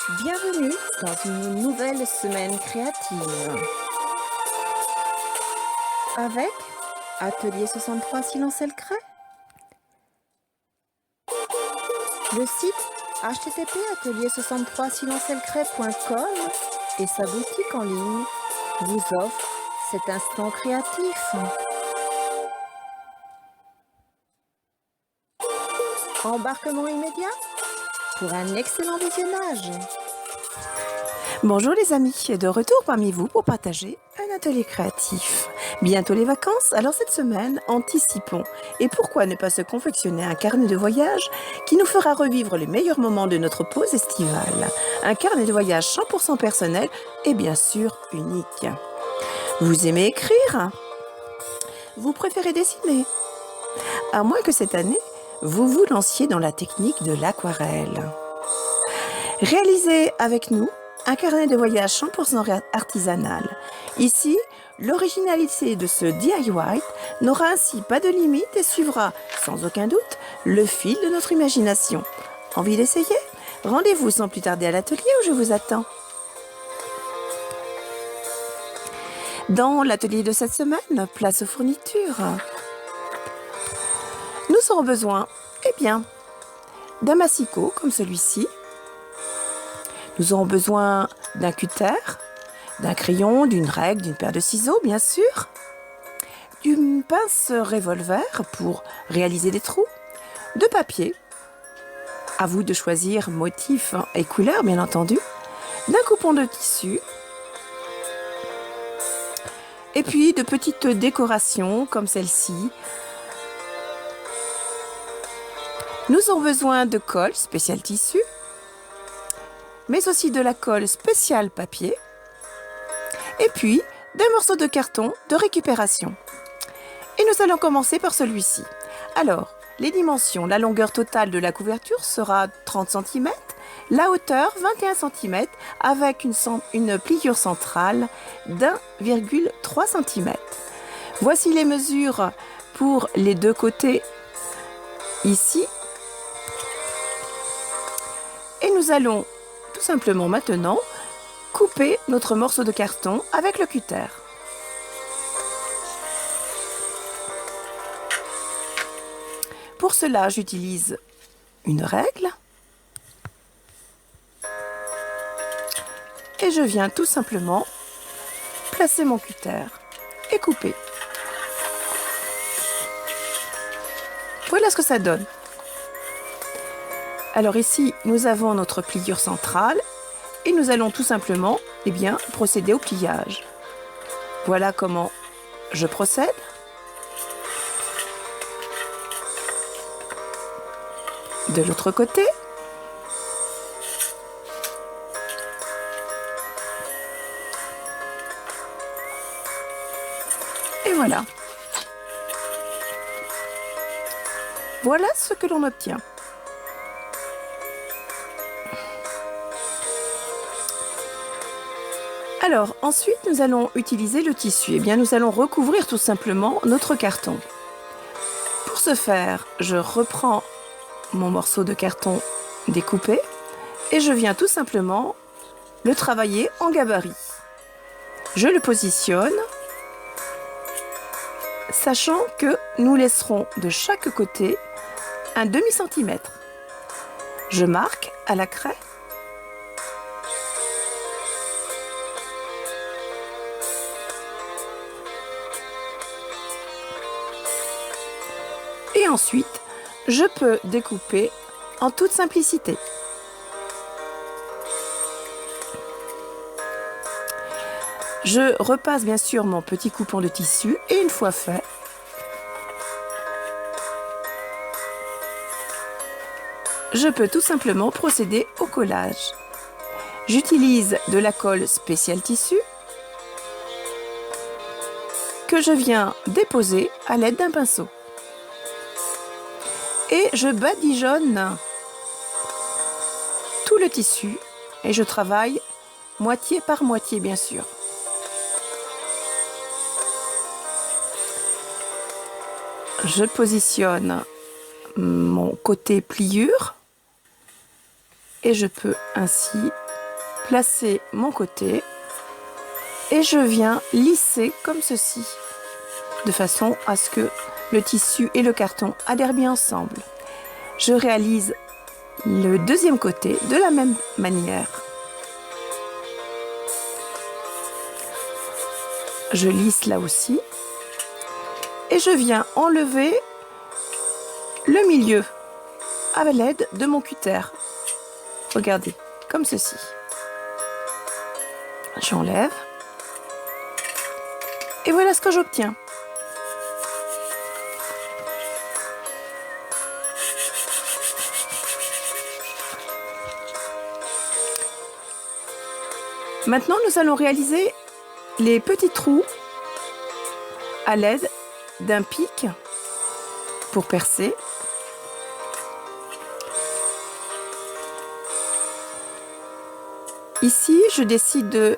Bienvenue dans une nouvelle semaine créative avec Atelier 63 Silence et le Crêt, le site http://atelier63silenceelcret.com et sa boutique en ligne vous offre cet instant créatif. Embarquement immédiat pour un excellent visionnage. Bonjour les amis, de retour parmi vous pour partager un atelier créatif. Bientôt les vacances, alors cette semaine, anticipons. Et pourquoi ne pas se confectionner un carnet de voyage qui nous fera revivre les meilleurs moments de notre pause estivale. Un carnet de voyage 100% personnel et bien sûr unique. Vous aimez écrire? Vous préférez dessiner? À moins que cette année, vous vous lanciez dans la technique de l'aquarelle. Réalisez avec nous un carnet de voyage 100% artisanal. Ici, l'originalité de ce DIY n'aura ainsi pas de limite et suivra, sans aucun doute, le fil de notre imagination. Envie d'essayer? Rendez-vous sans plus tarder à l'atelier où je vous attends. Dans l'atelier de cette semaine, place aux fournitures. Nous aurons besoin, d'un massicot comme celui-ci. Nous aurons besoin d'un cutter, d'un crayon, d'une règle, d'une paire de ciseaux, bien sûr, d'une pince revolver pour réaliser des trous, de papier, à vous de choisir motif et couleur, bien entendu, d'un coupon de tissu, et puis de petites décorations comme celle-ci. Nous aurons besoin de colle spéciale tissu, mais aussi de la colle spéciale papier, et puis des morceaux de carton de récupération. Et nous allons commencer par celui-ci. Alors, les dimensions, la longueur totale de la couverture sera 30 cm, la hauteur 21 cm avec une pliure centrale d'1,3 cm. Voici les mesures pour les deux côtés ici. Et nous allons tout simplement maintenant couper notre morceau de carton avec le cutter. Pour cela, j'utilise une règle et je viens tout simplement placer mon cutter et couper. Voilà ce que ça donne. Alors ici, nous avons notre pliure centrale et nous allons tout simplement procéder au pliage. Voilà comment je procède. De l'autre côté. Et voilà. Voilà ce que l'on obtient. Alors, ensuite, nous allons utiliser le tissu. Nous allons recouvrir tout simplement notre carton. Pour ce faire, je reprends mon morceau de carton découpé et je viens tout simplement le travailler en gabarit. Je le positionne, sachant que nous laisserons de chaque côté un demi-centimètre. Je marque à la craie. Et ensuite, je peux découper en toute simplicité. Je repasse bien sûr mon petit coupon de tissu et une fois fait, je peux tout simplement procéder au collage. J'utilise de la colle spéciale tissu que je viens déposer à l'aide d'un pinceau. Et je badigeonne tout le tissu et je travaille moitié par moitié bien sûr. Je positionne mon côté pliure et je peux ainsi placer mon côté et je viens lisser comme ceci, de façon à ce que le tissu et le carton adhèrent bien ensemble. Je réalise le deuxième côté de la même manière. Je lisse là aussi et je viens enlever le milieu à l'aide de mon cutter. Regardez, comme ceci. J'enlève et voilà ce que j'obtiens. Maintenant, nous allons réaliser les petits trous à l'aide d'un pic pour percer. Ici, je décide de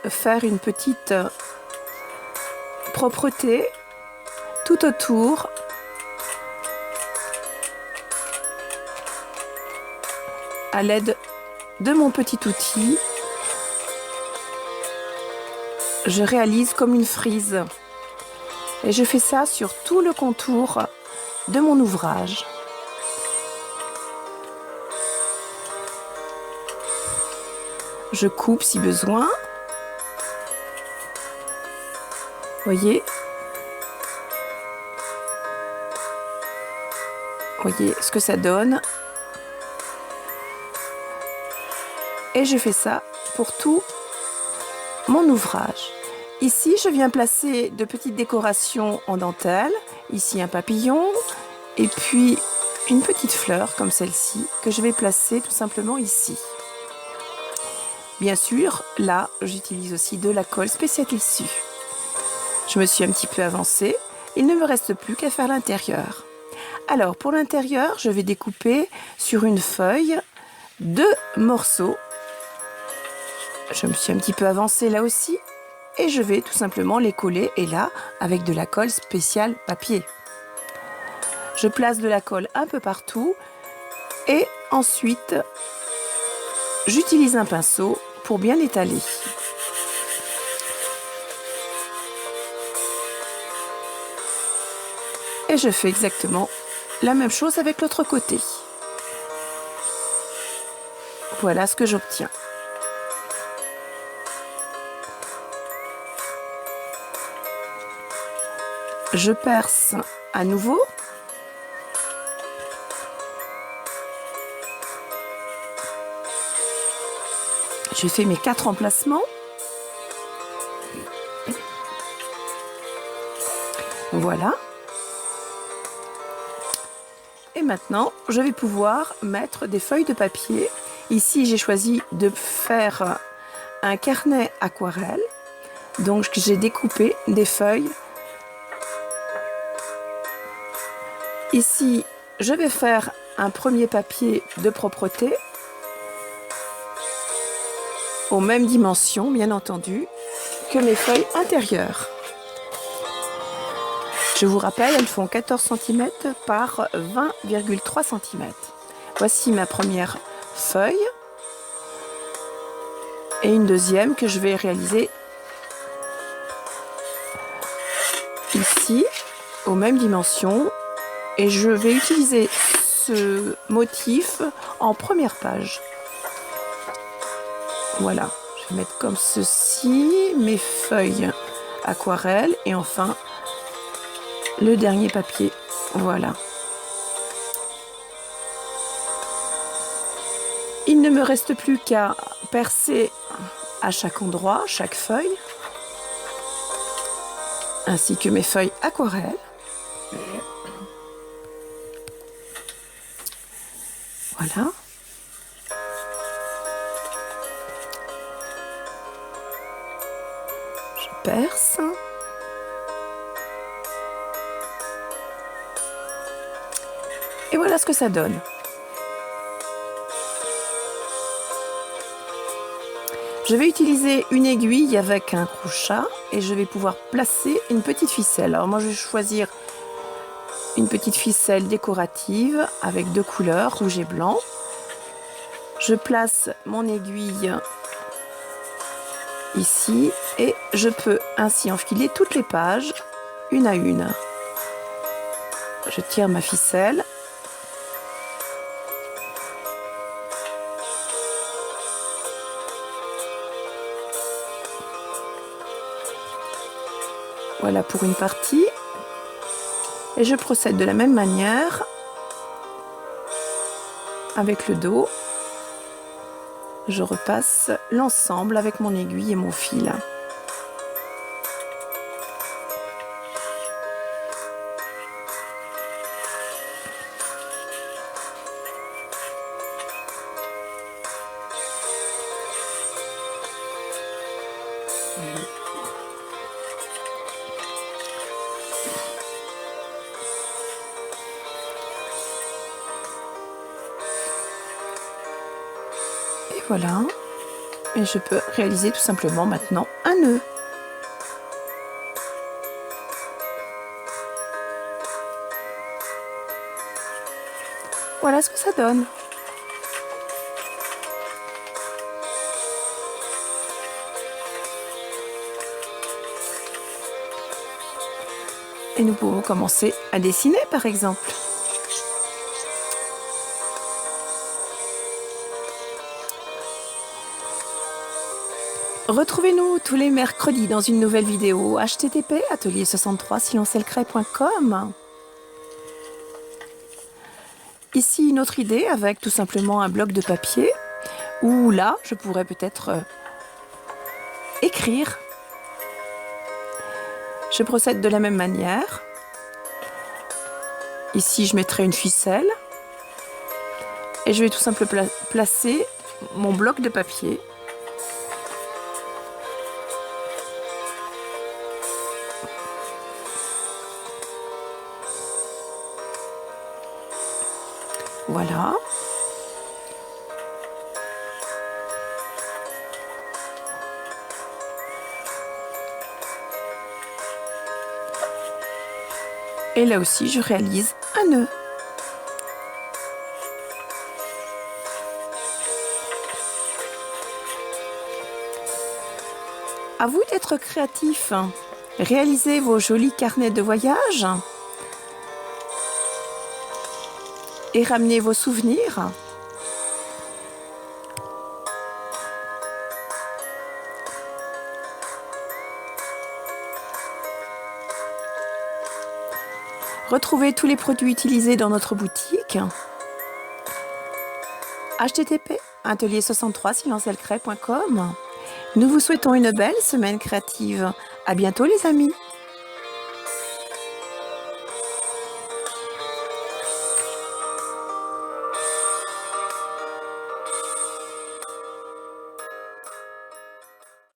faire une petite propreté tout autour à l'aide de mon petit outil. Je réalise comme une frise et je fais ça sur tout le contour de mon ouvrage. Je coupe si besoin. Voyez ce que ça donne. Et je fais ça pour tout mon ouvrage. Ici, je viens placer de petites décorations en dentelle. Ici, un papillon et puis une petite fleur comme celle-ci que je vais placer tout simplement ici. Bien sûr, là, j'utilise aussi de la colle spéciale tissu. Je me suis un petit peu avancée. Il ne me reste plus qu'à faire l'intérieur. Alors, pour l'intérieur, je vais découper sur une feuille 2 morceaux. Je me suis un petit peu avancée là aussi et je vais tout simplement les coller et là avec de la colle spéciale papier. Je place de la colle un peu partout et ensuite j'utilise un pinceau pour bien étaler. Et je fais exactement la même chose avec l'autre côté. Voilà ce que j'obtiens. Je perce à nouveau. Je fais mes 4 emplacements. Voilà. Et maintenant, je vais pouvoir mettre des feuilles de papier. Ici, j'ai choisi de faire un carnet aquarelle. Donc, j'ai découpé des feuilles. Ici, je vais faire un premier papier de propreté aux mêmes dimensions, bien entendu, que mes feuilles intérieures. Je vous rappelle, elles font 14 cm par 20,3 cm. Voici ma première feuille et une deuxième que je vais réaliser ici, aux mêmes dimensions. Et je vais utiliser ce motif en première page. Voilà, je vais mettre comme ceci mes feuilles aquarelles et enfin le dernier papier. Voilà. Il ne me reste plus qu'à percer à chaque endroit, chaque feuille, ainsi que mes feuilles aquarelles. Voilà. Je perce. Et voilà ce que ça donne. Je vais utiliser une aiguille avec un crochat et je vais pouvoir placer une petite ficelle. Alors moi je vais choisir une petite ficelle décorative avec 2 couleurs, rouge et blanc. Je place mon aiguille ici et je peux ainsi enfiler toutes les pages une à une. Je tire ma ficelle. Voilà pour une partie. Et je procède de la même manière avec le dos. Je repasse l'ensemble avec mon aiguille et mon fil. Et voilà. Et je peux réaliser tout simplement maintenant un nœud. Voilà ce que ça donne. Et nous pouvons commencer à dessiner par exemple. Retrouvez-nous tous les mercredis dans une nouvelle vidéo http://atelier63silencelcret.com. Ici une autre idée avec tout simplement un bloc de papier où là je pourrais peut-être écrire. Je procède de la même manière. Ici je mettrai une ficelle et je vais tout simplement placer mon bloc de papier. Voilà. Et là aussi, je réalise un nœud. À vous d'être créatif. Réalisez vos jolis carnets de voyage. Et ramenez vos souvenirs. Retrouvez tous les produits utilisés dans notre boutique. http://atelier63silencelcret.com. Nous vous souhaitons une belle semaine créative. À bientôt les amis.